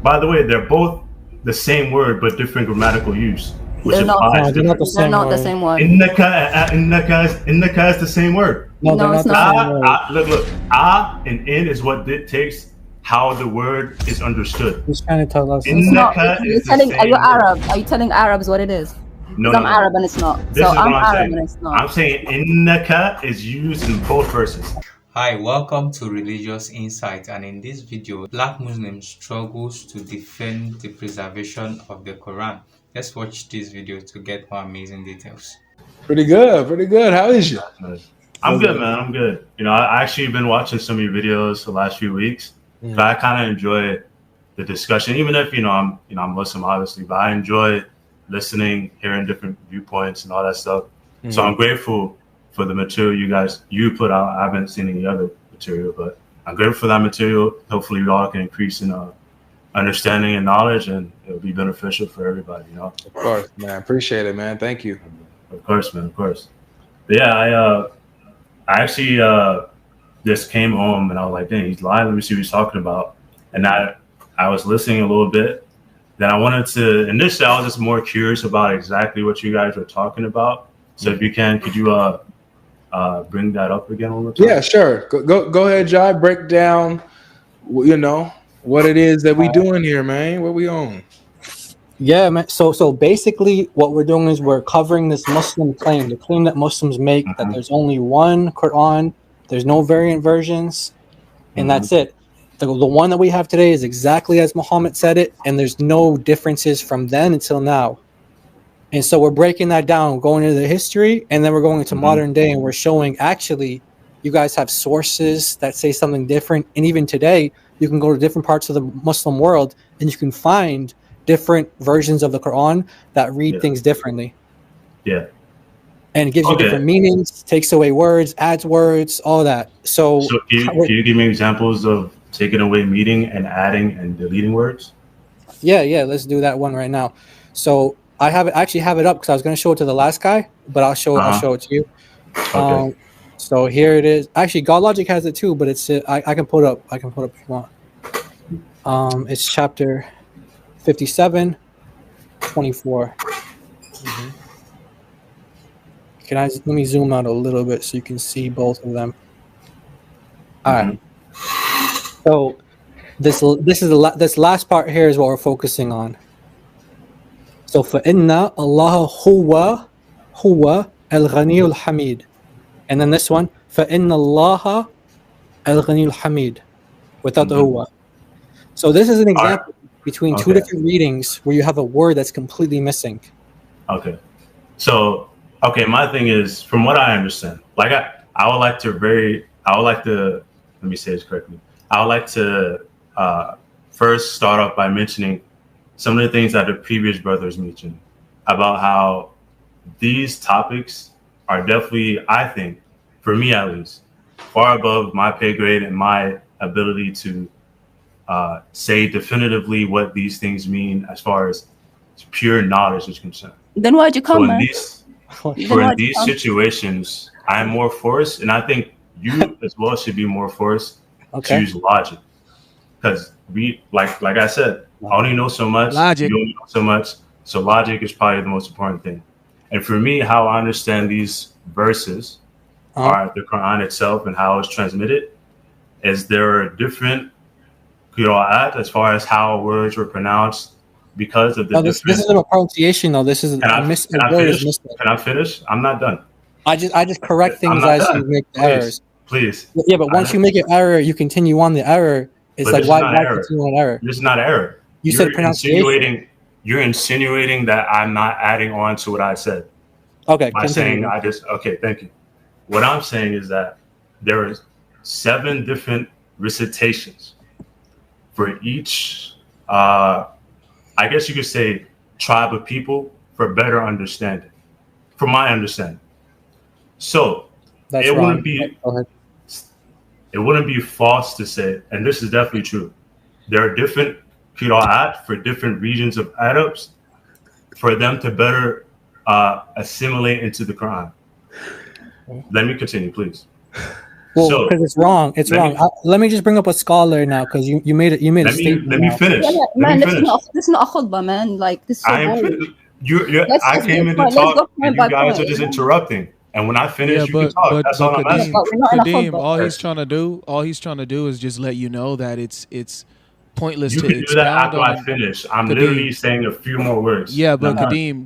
By the way, they're both the same word but different grammatical use, which They're not. applies No, they're not the differently. They're same not the word. same one. Innaka is the same word. No, they're No, it's not the not. same word. Look. And in is what dictates how the word is understood. He's trying to tell us. It's not. Innaka You're is the telling. Are you same word. Arab? Are you telling Arabs what it is? No, Because I'm no. Arab and it's not. This So is what I'm I'm Arab saying. and it's I'm not. saying innaka is used in both verses. Hi, welcome to Religious Insight, and in this video, Black Muslims struggles to defend the preservation of the Quran. Let's watch this video to get more amazing details. Pretty good. How is you? I'm good, man. I'm good. I actually been watching some of your videos the last few weeks. So I kind of enjoy the discussion, even if I'm Muslim, obviously, but I enjoy listening, hearing different viewpoints and all that stuff. So I'm grateful for the material you put out. I haven't seen any other material, but I'm grateful for that material. Hopefully, we all can increase in understanding and knowledge, and it'll be beneficial for everybody. Of course, man. Appreciate it, man. Thank you. Of course, man. Of course. But yeah, I actually just came home and I was like, dang, he's lying. Let me see what he's talking about. And I was listening a little bit. Then I wanted to. Initially, I was just more curious about exactly what you guys were talking about. So if you could you bring that up again one more time? Yeah, sure. Go ahead, Jai. Break down, what it is that we doing here, man. What we on? Yeah, man. So basically, what we're doing is we're covering this Muslim claim, the claim that Muslims make that there's only one Quran, there's no variant versions, and that's it. The one that we have today is exactly as Muhammad said it, and there's no differences from then until now. And so we're breaking that down, going into the history, and then we're going into modern day, and we're showing actually you guys have sources that say something different. And even today, you can go to different parts of the Muslim world, and you can find different versions of the Quran that read things differently. Yeah. And it gives you different meanings, takes away words, adds words, all that. So can you give me examples of taking away meaning and adding and deleting words? Yeah, let's do that one right now. So I actually have it up because I was going to show it to the last guy, but I'll show it to you. Okay. So here it is. Actually, Godlogic has it too, but it's I can put it up. I can put it up if you want. It's chapter 57, 24. Let me zoom out a little bit so you can see both of them. All right. So this last part here is what we're focusing on. So فَإِنَّ اللَّهَ هُوَ الْغَنِيُّ الْحَمِيدُ. And then this one, فَإِنَّ اللَّهَ الْغَنِيُّ الْحَمِيدُ, without the huwa. So this is an example between two different readings where you have a word that's completely missing. Okay. So, my thing is, from what I understand, like I would like to let me say this correctly. I would like to first start off by mentioning some of the things that the previous brothers mentioned about how these topics are definitely, I think, for me at least, far above my pay grade and my ability to say definitively what these things mean as far as pure knowledge is concerned. Then why'd you come, man? In these situations, I'm more forced, and I think you as well should be more forced to use logic. Because we, like I said, I only know so much. Logic. You only know so much. So logic is probably the most important thing. And for me, how I understand these verses are the Quran itself and how it's transmitted is there are different qira'at as far as how words were pronounced because of the this isn't a pronunciation though. This is Can I finish? I'm not done. I just correct things as you make errors. Please. Yeah, but once you make an error, you continue on the error. It's like why continue on error? This is not error. You said pronunciation. You're insinuating that I'm not adding on to what I said. Okay. By saying thank you. What I'm saying is that there are 7 different recitations for each, I guess you could say, tribe of people for better understanding, from my understanding. So it wouldn't be false to say, and this is definitely true, there are different qira'at for different regions of Arabs for them to better assimilate into the Quran. Let me continue, please. Well, So because it's wrong. It's wrong. Let me just bring up a scholar now, because you made it. You made a statement. let me finish. Yeah, Let man, me this finish. is not a khutbah, man. Like, this is so I am. boring. I came in to Let's talk, go and point you by guys point. are just interrupting. And when I finish, Yeah, you can talk. That's all I'm Yeah, asking. but we're not in a Kadeem, khutbah. all he's trying to do is just let you know that it's pointless You to can do that expound after on I an finish. I'm Kadeem. literally saying a few more words. Yeah, but and I'm done. Kadeem,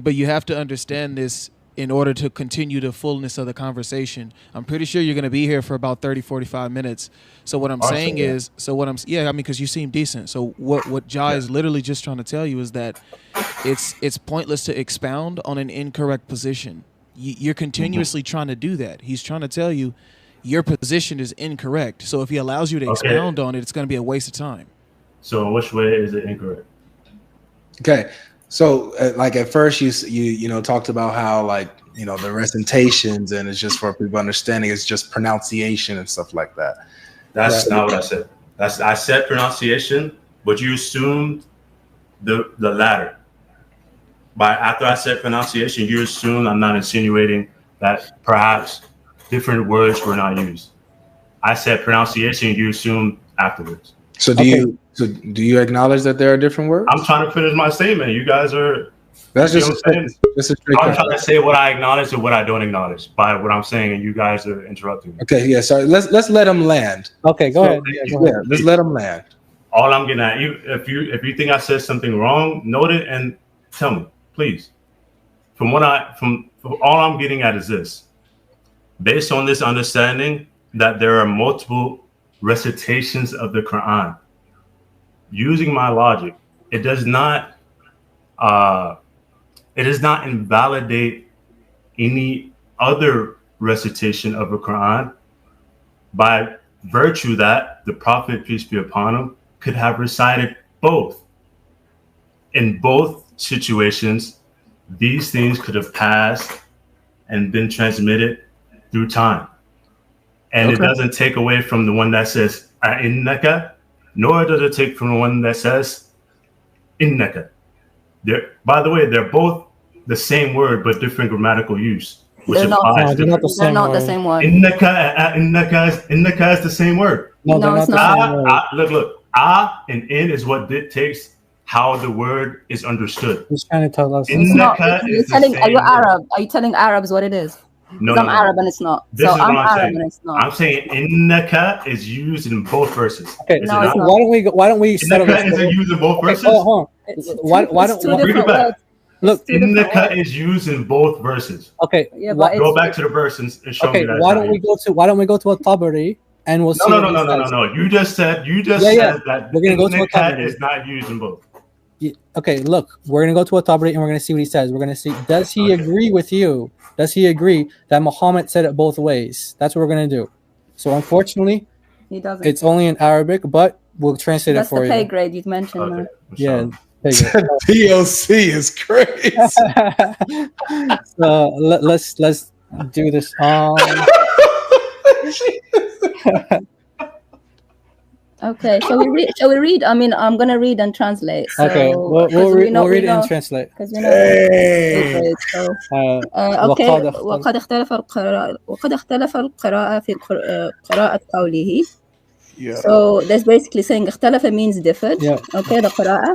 but you have to understand this in order to continue the fullness of the conversation. I'm pretty sure you're going to be here for about 30, 45 minutes. So what I'm saying is, because you seem decent. So what Jai is literally just trying to tell you is that it's pointless to expound on an incorrect position. You're continuously trying to do that. He's trying to tell you your position is incorrect. So if he allows you to expound on it, it's going to be a waste of time. So which way is it incorrect? Okay. So, like at first, you talked about how, like, the recitations, and it's just for people understanding, it's just pronunciation and stuff like that. That's not what I said. I said pronunciation, but you assumed the latter. After I said pronunciation, you assumed I'm not insinuating that perhaps different words were not used. I said pronunciation, you assumed afterwards. So do you acknowledge that there are different words? I'm trying to finish my statement. You guys are. That's just a straight. I'm trying to say what I acknowledge and what I don't acknowledge by what I'm saying, and you guys are interrupting me. Okay, yeah. Sorry. Let's let him land. Okay, go ahead. Yeah, let's let him land. All I'm getting at you, if you think I said something wrong, note it and tell me, please. From all I'm getting at is this: based on this understanding that there are multiple recitations of the Quran, using my logic, it does not invalidate any other recitation of the Quran by virtue that the Prophet, peace be upon him, could have recited both. In both situations, these things could have passed and been transmitted through time. And it doesn't take away from the one that says innaka, nor does it take from the one that says innaka. By the way, they're both the same word but different grammatical use, which applies. They're not the same word. Innaka is the same word. No, it's not. Look. And in is what dictates how the word is understood. He's trying to tell us. Are you Arab? Are you telling Arabs what it is? No, I'm Arab and it's not. I'm Arab and it's not. I'm saying innaka is used in both verses. Okay, no, it's not. Why don't we settle this? Innaka is used in both verses. Hold on. Why don't bring it back? Look, innaka is used in both verses. Okay, yeah, go back to the verse and show me that. Why don't we go to a Tabari and we'll see. No. You just said that we're gonna go to a Tabari. Is not used in both. Okay, look, we're gonna go to a Tabari and we're gonna see what he says. We're gonna see, does he agree with you? Does he agree that Muhammad said it both ways? That's what we're gonna do. So unfortunately, he doesn't. It's only in Arabic, but we'll translate it for you. That's the pay grade you'd mentioned. Okay. Yeah. DOC is crazy. So let's do this. Okay, shall we read? I mean, I'm gonna read and translate. So, okay, we'll read and translate. Because we know. Okay. وقد اختلف القراءة في قراءة قوله. Yeah. So that's basically saying اختلف means differed. Yeah. Okay, the قراءة.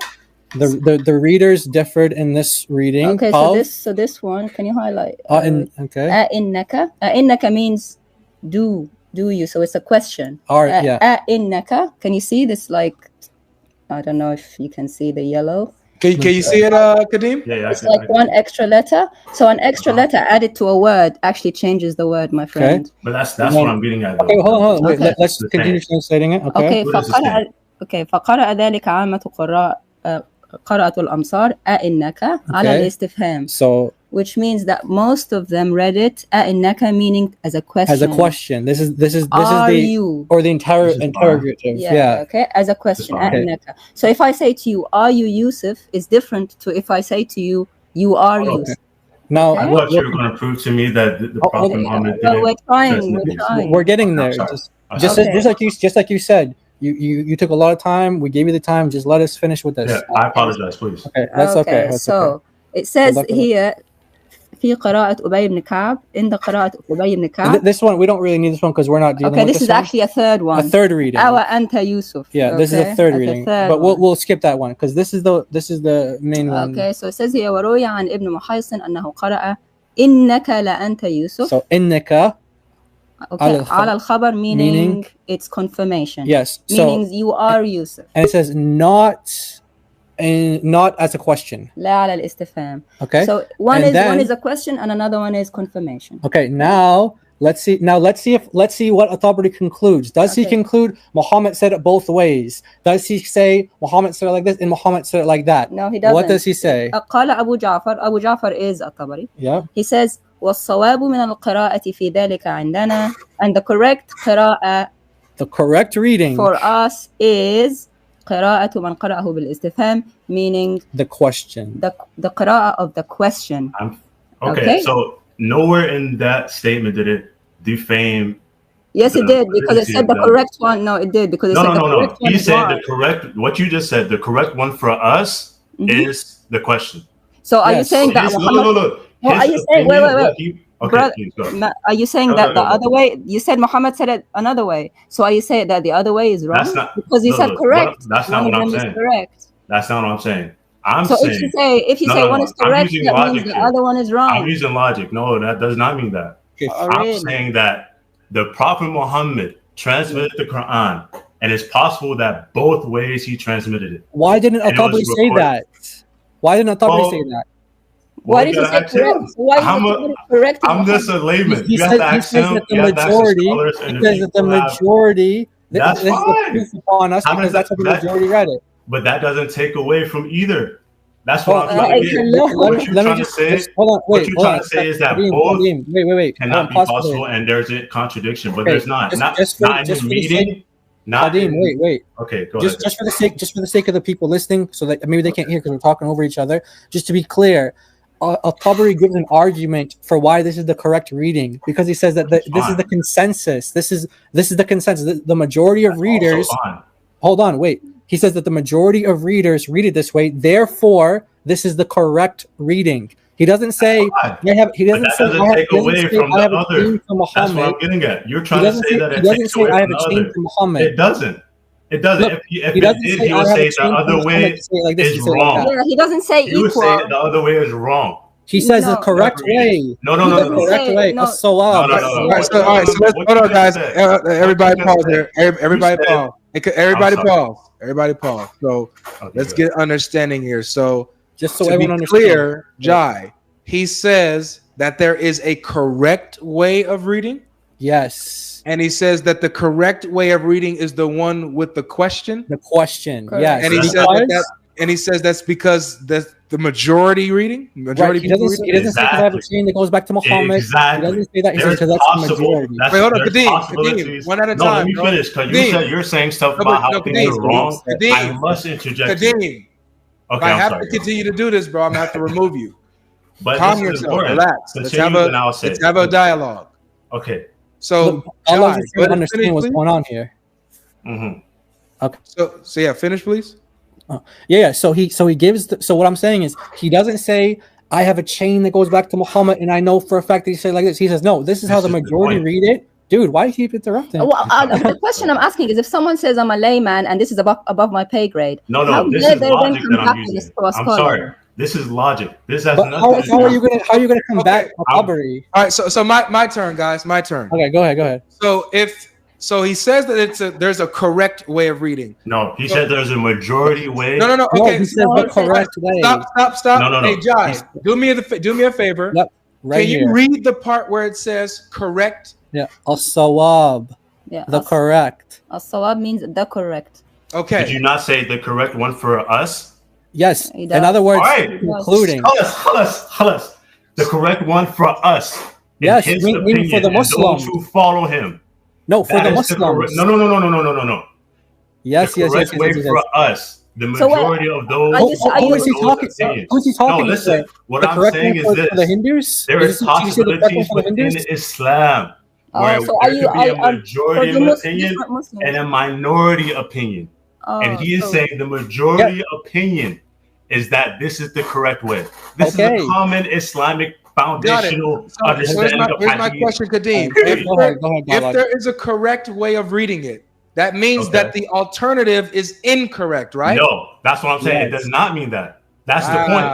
The readers differed in this reading. Okay, so this one, can you highlight? Okay. إنك means do you? So it's a question. Yeah. إنك, can you see this? Like, I don't know if you can see the yellow. Can you see it, Kadeem? Yeah, it's like one extra letter. So an extra letter added to a word actually changes the word, my friend. Okay. But that's what I'm getting at. Okay, hold on. Wait, let's continue translating it. Okay. فقرأ ذلك عامة قراءة الأمصار أئنك على الاستفهام. So, which means that most of them read it أئنك, meaning as a question. As a question. This is are the you, or the interrogative. Yeah. Okay. As a question. أئنك. So if I say to you, are you Yusuf, is different to if I say to you, you are Yusuf. Now, I thought you were going to prove to me that the Prophet Muhammad didn't. We're trying. We're getting there. Just like you said. You took a lot of time. We gave you the time. Just let us finish with this. Yeah, I apologize, please. Okay, that's okay. So it says here, في قراءة أبي بن كعب. In the قراءة أبي بن كعب. This one, we don't really need this one because we're not dealing okay, with this is one. actually a third one. A third reading. أو أنت يوسف. Yeah, okay? this is a third reading. But we'll skip that one because this is the main one. Okay, so it says here وروي عن ابن محيصن أنه قرأ إنك لأنت يوسف. So إنك okay, على الخبر meaning it's confirmation. Yes. Meaning you are Yusuf. And it says not as a question. لا على الاستفهام. Okay. So one is a question and another one is confirmation. Okay. Now let's see what At-Tabari concludes. Does he conclude Muhammad said it both ways? Does he say Muhammad said it like this and Muhammad said it like that? No, he doesn't. What does he say? قال أبو جعفر is At-Tabari. Yeah. He says والصواب من القراءة في ذلك عندنا, and the correct قراءة, the correct reading for us is قراءة من قرأه بالاستفهام, meaning the question, the قراءة of the question. Okay, so nowhere in that statement did it defame. Yes, it did, because it said the correct one. No, it did, because it said the correct one. He said the correct, what you just said, the correct one for us is the question. So are you saying that Muhammad... Well, are you saying, wait. Okay, brother, please go. Are you saying that the other way? You said Muhammad said it another way. So are you saying that the other way is wrong? That's not, because you said correct. That's not what I'm saying. Correct. That's not what I'm saying. I'm so saying, if you say one is correct, that means the other one is wrong. I'm using logic. No, that does not mean that. I'm saying that the Prophet Muhammad transmitted the Quran, and it's possible that both ways he transmitted it. Why didn't At-Tabari say that? Why didn't At-Tabari say that? Why did you say correct? Why is it correct? I'm just a layman. He says that the majority. That's fine. Upon us because that's what the majority read it. But that doesn't take away from either. That's what I'm trying to get. What you're trying to say? Hold on. Wait. What you're trying to say is that both cannot be possible, and there's a contradiction. But there's not. Not in the meeting. Wait. Okay, go ahead. Just for the sake of the people listening, so that maybe they can't hear because we're talking over each other. Just to be clear. At-Tabari gives an argument for why this is the correct reading, because he says that this is the consensus. This is the consensus. The majority of readers. Hold on, wait. He says that the majority of readers read it this way. Therefore, this is the correct reading. He doesn't say. He doesn't say. Take away from the other. That's what I'm getting at. You're trying to say that it takes away from the other. It doesn't. It doesn't. Look, if it did, he would say the other way is wrong. Yeah, he doesn't say equal. He would say the other way is wrong. He says the correct way. No. Correct way. No. All right, so let's hold on, guys. Everybody pause there. Everybody pause. Everybody pause. So let's get understanding here. So just so to be clear, Jai, he says that there is a correct way of reading. Yes. And he says that the correct way of reading is the one with the question. The question, correct. Yes. And he says that's because that's the majority reading. Majority He doesn't say I have a chain that goes back to Muhammad. Exactly. He doesn't say that. He says that's the majority. Wait, hold on, Kadeem, one at a time. No, let me finish, because you're saying stuff about how things are wrong. I must interject. Kadeem, if I have to continue to do this, bro, I'm going to have to remove you. But calm yourself. Relax. Let's have a dialogue. Okay. So I want you to understand what's going on here. Mm-hmm. Okay. So yeah, finish, please. Yeah. So he gives. So what I'm saying is he doesn't say I have a chain that goes back to Muhammad, and I know for a fact that he said like this. He says no. This is how the majority read it. Dude, why do you keep interrupting? Well, the question I'm asking is if someone says I'm a layman and this is above my pay grade. No, this is logic that I'm using. I'm sorry. This is logic. This has nothing. How are you gonna combat At-Tabari? All right, so my turn, guys. My turn. Okay, go ahead. So he says that there's a correct way of reading. No, he said there's a majority way. No. Okay, he says the correct way. Stop. No. Hey, Jai, do me a favor. Yep. Can you read the part where it says correct? Yeah, as-sawab. Yeah, the correct. As-sawab means the correct. Okay. Did you not say the correct one for us? Yes. In other words, including. Khalas. The correct one for us. Yes, meaning for the Muslims. Those who follow him. No, for the Muslims. No. Yes. Way for us. The majority of those. Who is he talking to? Who's he talking to? No, listen. What I'm saying is this. For the Hindus? There is possibilities within Islam where so there could be a majority opinion and a minority opinion. And he is saying the majority opinion is that this is the correct way. This is a common Islamic foundational understanding of here's my hadith. question, Kadeem. Go ahead, If there is a correct way of reading it, that means that the alternative is incorrect, right? No, that's what I'm saying. Yes. It does not mean that. That's the point.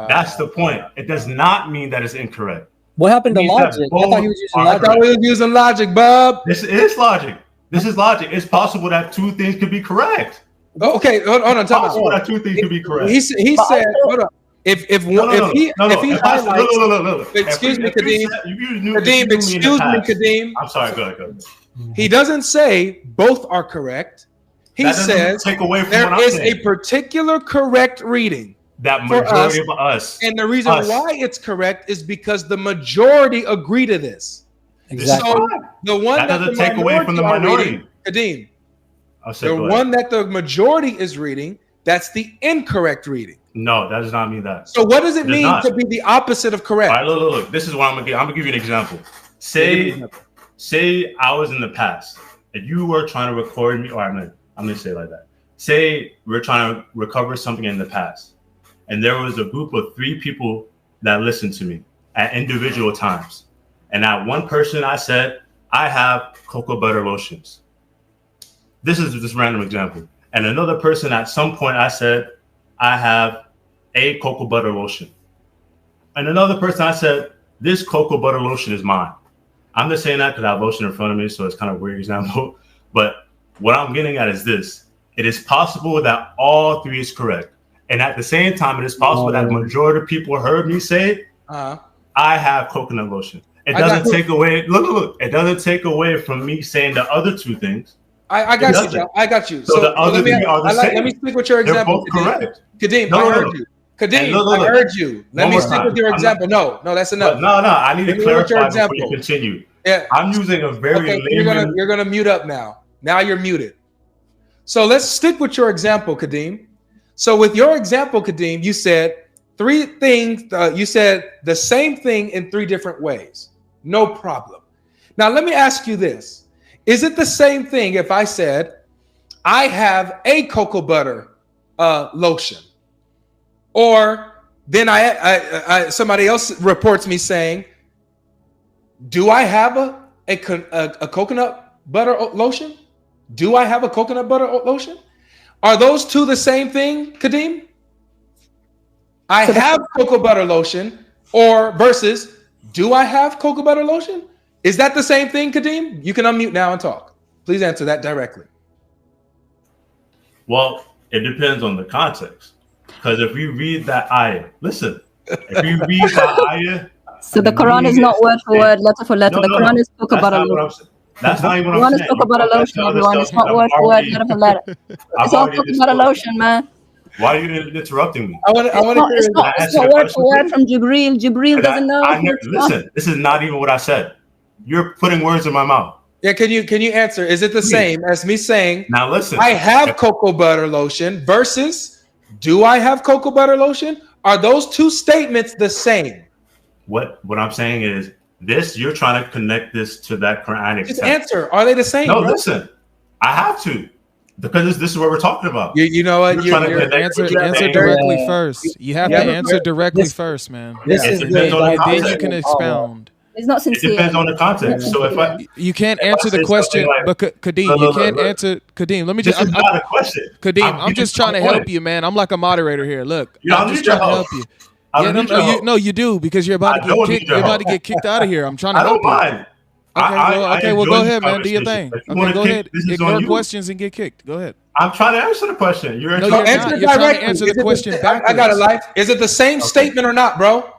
That's the point. It does not mean that it's incorrect. What happened to Means that logic? I both thought he was using are logic. I thought we was using logic, bub. This is logic. This is logic. It's possible that two things could be correct. Oh, okay, hold on. It's possible that two things could be correct. He said, hold on. If he highlights, excuse me, Kadeem, excuse me, Kadeem. I'm sorry. Go ahead. He doesn't say both are correct. He says take away from there what I'm is saying. a particular correct reading. That majority of us. And the reason why it's correct is because the majority agree to this. Exactly. So the one that doesn't the take away from the minority. Kadeem, the one that the majority is reading, that's the incorrect reading. No, that does not mean that. So what does it mean to be the opposite of correct? All right, look. This is what I'm gonna give you an example. Say I was in the past and you were trying to record me, or I'm gonna say it like that. Say we're trying to recover something in the past, and there was a group of 3 people that listened to me at individual times. And at one person I said, I have cocoa butter lotions. This is just a random example. And another person at some point I said, I have a cocoa butter lotion. And another person I said, this cocoa butter lotion is mine. I'm just saying that because I have lotion in front of me, so it's kind of a weird example. But what I'm getting at is this. It is possible that all 3 is correct. And at the same time, it is possible that the majority of people heard me say, I have coconut lotion. It doesn't take away, look, it doesn't take away from me saying the other 2 things. I got you, John. I got you. So the other 3 are the same. Let me speak with your example. They're both correct. Kadeem, I heard you. Kadeem, I heard you. Let me stick with your example. No, that's enough. No, I need to clarify before you continue. Yeah. I'm using a very layman. You're gonna mute up now. Now you're muted. So let's stick with your example, Kadeem. So with your example, Kadeem, you said 3 things. You said the same thing in 3 different ways. No problem. Now let me ask you this: is it the same thing if I said I have a cocoa butter lotion, or then I somebody else reports me saying, do I have a coconut butter lotion? Do I have a coconut butter lotion? Are those 2 the same thing, Kadeem? I have cocoa butter lotion, or versus do I have cocoa butter lotion? Is that the same thing, Kadeem? You can unmute now and talk. Please answer that directly. Well, it depends on the context. Because if you read that ayah, listen, if you read that ayah. So the Quran is not word for word, letter for letter. The Quran is cocoa butter lotion. That's not even what I'm saying. Quran is cocoa butter lotion, everyone. It's not word for word, letter for letter. It's all cocoa butter lotion, man. Why are you interrupting me? It's not word for word from Jibreel. Jibreel doesn't know. Listen, this is not even what I said. You're putting words in my mouth. Yeah, can you answer? Is it the same as me saying, now listen, I have cocoa butter lotion versus do I have cocoa butter lotion? Are those 2 statements the same? What I'm saying is this, you're trying to connect this to that Quranic Just text. answer. Are they the same? No, listen. I have to. Because this is what we're talking about. You know what? You're answer directly first. You have to answer directly first, man. This is then you can expound. It's not sincere. It depends on the context. So you can't answer the question, but Kadeem, you can't answer. Kadeem, let me just. This is not a question. Kadeem, I'm just trying to help you, man. I'm like a moderator here. Look, I'm just trying to help you. No, you do, because you're about to get kicked. You're about to get kicked out of here. I'm trying to help you. Okay, well, go ahead, man. Do your thing. Okay, go ahead. Ignore questions and get kicked. Go ahead. I'm trying to answer the question. You're trying to answer the question backwards. I got a life. Is it the same statement or not, bro?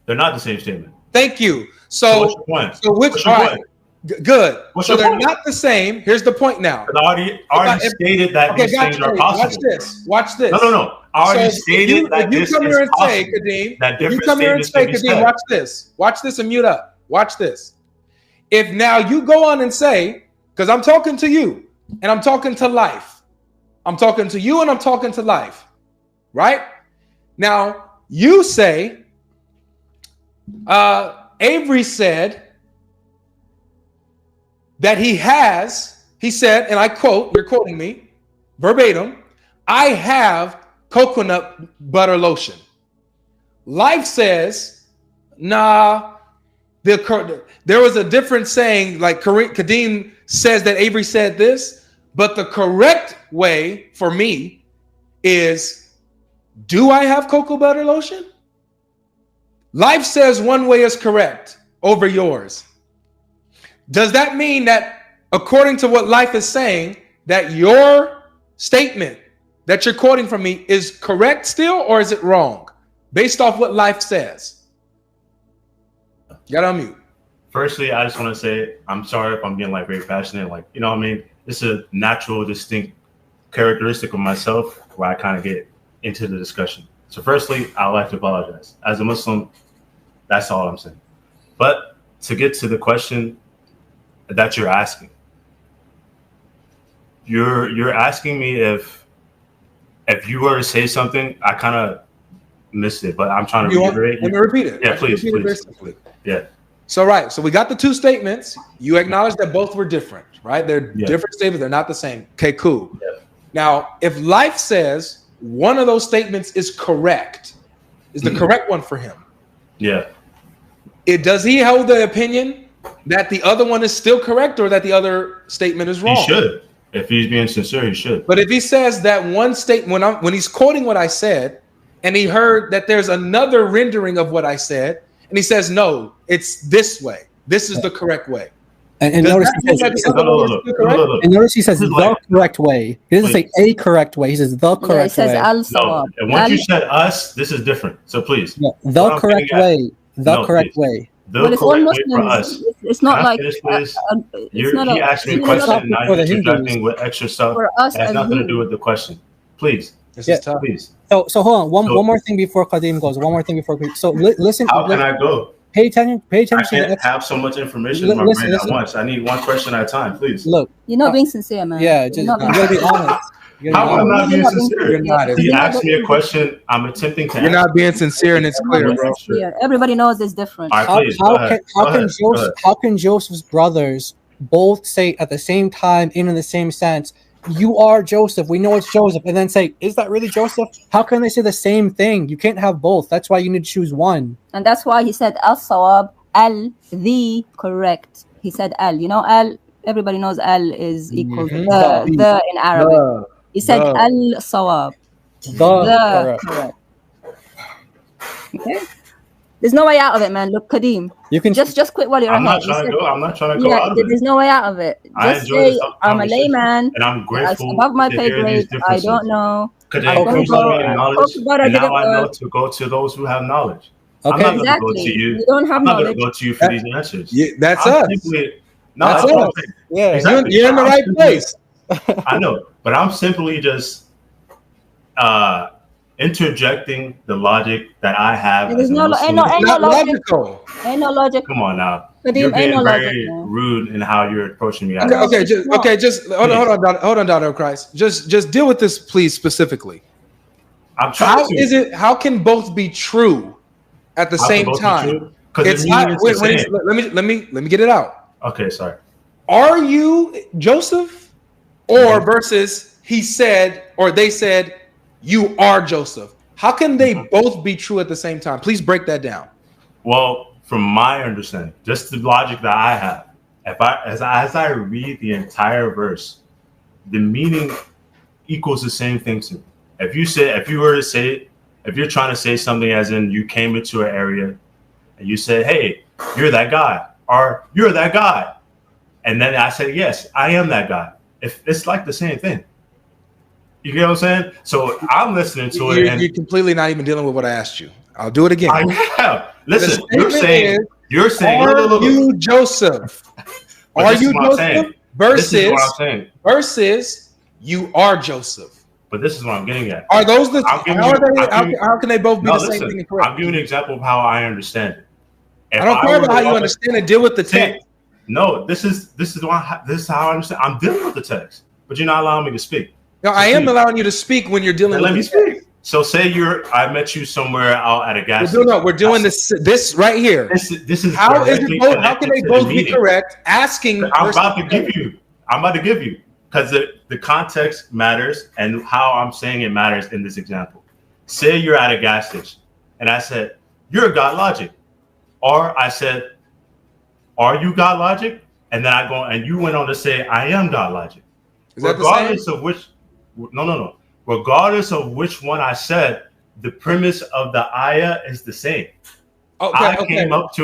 They're not the same statement. Thank you. So what's your point? So which one? Good. What's so they're point? Not the same. Here's the point now. I already stated that these things are possible. Watch this. No. I already stated that this is possible. If you come here and say, Kadeem, watch this and mute up. Watch this. If now you go on and say, because I'm talking to you and I'm talking to life. I'm talking to you and I'm talking to life. Right? Now, you say, Avery said that he said, and I quote, you're quoting me verbatim, I have coconut butter lotion. Life says, Nah. There was a different saying, like Kadeem says that Avery said this, but the correct way for me is, do I have cocoa butter lotion? Life says one way is correct over yours. Does that mean that, according to what life is saying, that your statement that you're quoting from me is correct still, or is it wrong based off what life says? Got on mute. Firstly, I just want to say I'm sorry if I'm getting like very passionate. Like, you know what I mean? It's a natural, distinct characteristic of myself where I kind of get into the discussion. So firstly, I would like to apologize. As a Muslim, that's all I'm saying. But to get to the question that you're asking, you're asking me if you were to say something, I kind of missed it, but I'm trying to reiterate. Let me repeat it. Yeah, please. Yeah. So we got the two statements. You acknowledge that both were different, right? They're different statements. They're not the same. Okay, cool. Yeah. Now, if life says one of those statements is correct, is the correct one for him? Yeah. Does he hold the opinion that the other one is still correct, or that the other statement is wrong? He should. If he's being sincere, he should. But if he says that one statement, when he's quoting what I said, and he heard that there's another rendering of what I said, and he says, no, it's this way. This is the correct way. And notice he says the correct way. He doesn't say a correct way. He says the correct way. He says no. And once you said us, this is different. So please. The correct way. The correct way. The correct way for us. It's not like he asked me a question, and now you're interjecting with extra stuff. It has nothing to do with the question. Please. Please. So hold on. One more thing before Qadim goes. So listen. How can I go? Pay attention. I can't have so much information in my brain at once. I need one question at a time, please. Look, you're not being sincere, man. Yeah, you gotta be honest. How am I not being sincere? You're not. He asked me a question. I'm attempting to. You're not being sincere, and it's clear, bro. Everybody knows it's different. All right, please, how can Joseph's brothers both say at the same time and in the same sense, you are Joseph, we know it's Joseph, and then say, is that really Joseph? How can they say the same thing? You can't have both. That's why you need to choose one. And that's why he said al-sawab, the correct. He said al. You know, al, everybody knows al is equal to the in Arabic. He said al-sawab, the correct. Okay. There's no way out of it, man. Look, Qadim. You can just quit while you're ahead. I'm not trying to go out of it. There's no way out of it. Just say, I'm a layman. And I'm grateful. Above my pay grade. I don't know. And now I know to go to those who have knowledge. Okay. I'm not going to go to you. You don't have knowledge. I'm not going to go to you for these answers. That's us. That's us. Yeah, exactly. You're in the right place. I know, but I'm simply just interjecting the logic that I have. There's no logic. Ain't no logic. Come on now. You're being very rude in how you're approaching me. Just hold on, Daughter of Christ. Just deal with this, please, specifically. I'm trying to. How can both be true at the same time? It's not. Let me get it out. Okay, sorry. Are you Joseph, or versus he said or they said you are Joseph? How can they both be true at the same time? Please break that down. Well, from my understanding, just the logic that I have, as I read the entire verse, the meaning equals the same thing to me. If you're trying to say something as in you came into an area and you said, hey, you're that guy, or you're that guy. And then I said, yes, I am that guy. It's like the same thing. You get what I'm saying? So I'm listening to it. You're completely not even dealing with what I asked you. I'll do it again. I have. Listen, you're saying, are you Joseph? Are you Joseph? Versus you are Joseph. But this is what I'm getting at. Are those the? How can they both be the same thing? I'm giving you an example of how I understand it. I don't care about how you understand it. Deal with the text. No, this is how I understand. I'm dealing with the text, but you're not allowing me to speak. No, I am allowing you to speak when you're dealing with the text. Let me speak. So say I met you somewhere out at a gas station. No, we're doing this right here. This is how can they both be correct? Asking. I'm about to give you because the context matters and how I'm saying it matters in this example. Say you're at a gas station and I said, you're Godlogic. or I said, "Are you Godlogic?" And then I go and you went on to say, "I am Godlogic." Is that the same? Regardless of which, no. Regardless of which one I said, the premise of the ayah is the same. Okay,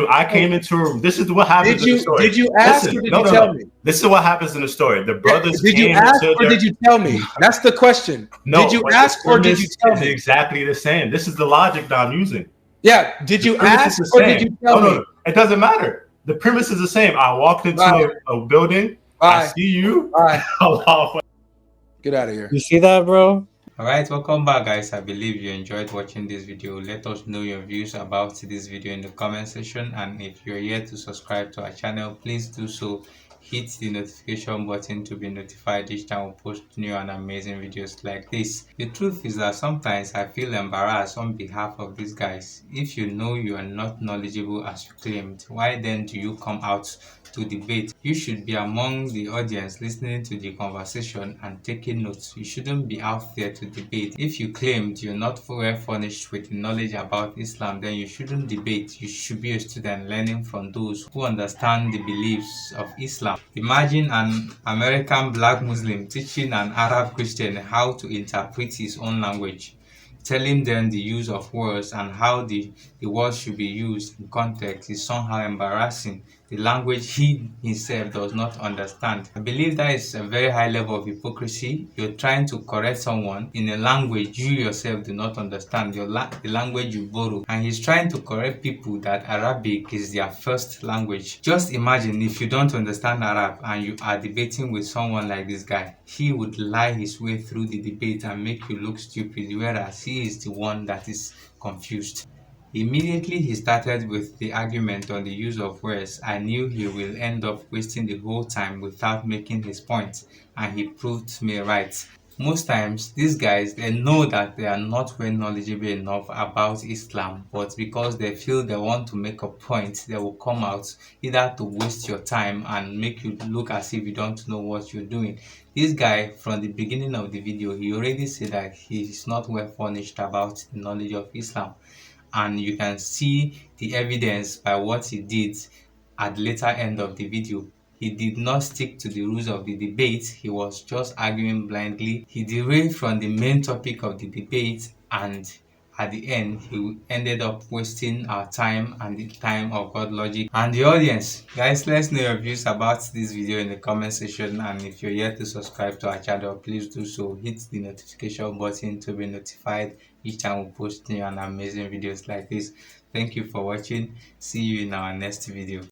I came into. This is what happens in the story. Did you ask or did you tell me? This is what happens in the story. The brothers Did you came ask into or did you tell me? That's the question. No, did you ask or did you tell me? Exactly the same. This is the logic that I'm using. Yeah. Did you ask or did you tell me? No. It doesn't matter. The premise is the same. I walked into a building. I see you. Get out of here. You see that, bro? Alright, welcome back, guys. I believe you enjoyed watching this video. Let us know your views about this video in the comment section, and if you're yet to subscribe to our channel, please do so. Hit the notification button to be notified each time we post new and amazing videos like this. The truth is that sometimes I feel embarrassed on behalf of these guys. If you know you are not knowledgeable as you claimed, why then do you come out to debate? You should be among the audience listening to the conversation and taking notes. You shouldn't be out there to debate. If you claimed you're not well furnished with knowledge about Islam, then you shouldn't debate. You should be a student learning from those who understand the beliefs of Islam. Imagine an American black Muslim teaching an Arab Christian how to interpret his own language, telling them the use of words and how the words should be used in context is somehow embarrassing. The language he himself does not understand. I believe that is a very high level of hypocrisy. You're trying to correct someone in a language you yourself do not understand, the language you borrow, and he's trying to correct people that Arabic is their first language. Just imagine if you don't understand Arab and you are debating with someone like this guy. He would lie his way through the debate and make you look stupid, whereas he is the one that is confused. Immediately he started with the argument on the use of words, I knew he will end up wasting the whole time without making his point, and he proved me right. Most times, these guys, they know that they are not well knowledgeable enough about Islam, but because they feel they want to make a point, they will come out either to waste your time and make you look as if you don't know what you're doing. This guy, from the beginning of the video, he already said that he is not well furnished about the knowledge of Islam. And you can see the evidence by what he did at the later end of the video. He did not stick to the rules of the debate. He was just arguing blindly. He derailed from the main topic of the debate, and at the end, he ended up wasting our time and the time of Godlogic and the audience. Guys, let's know your views about this video in the comment section, and if you're yet to subscribe to our channel, please do so. Hit the notification button to be notified each time we post new and amazing videos like this. Thank you for watching. See you in our next video.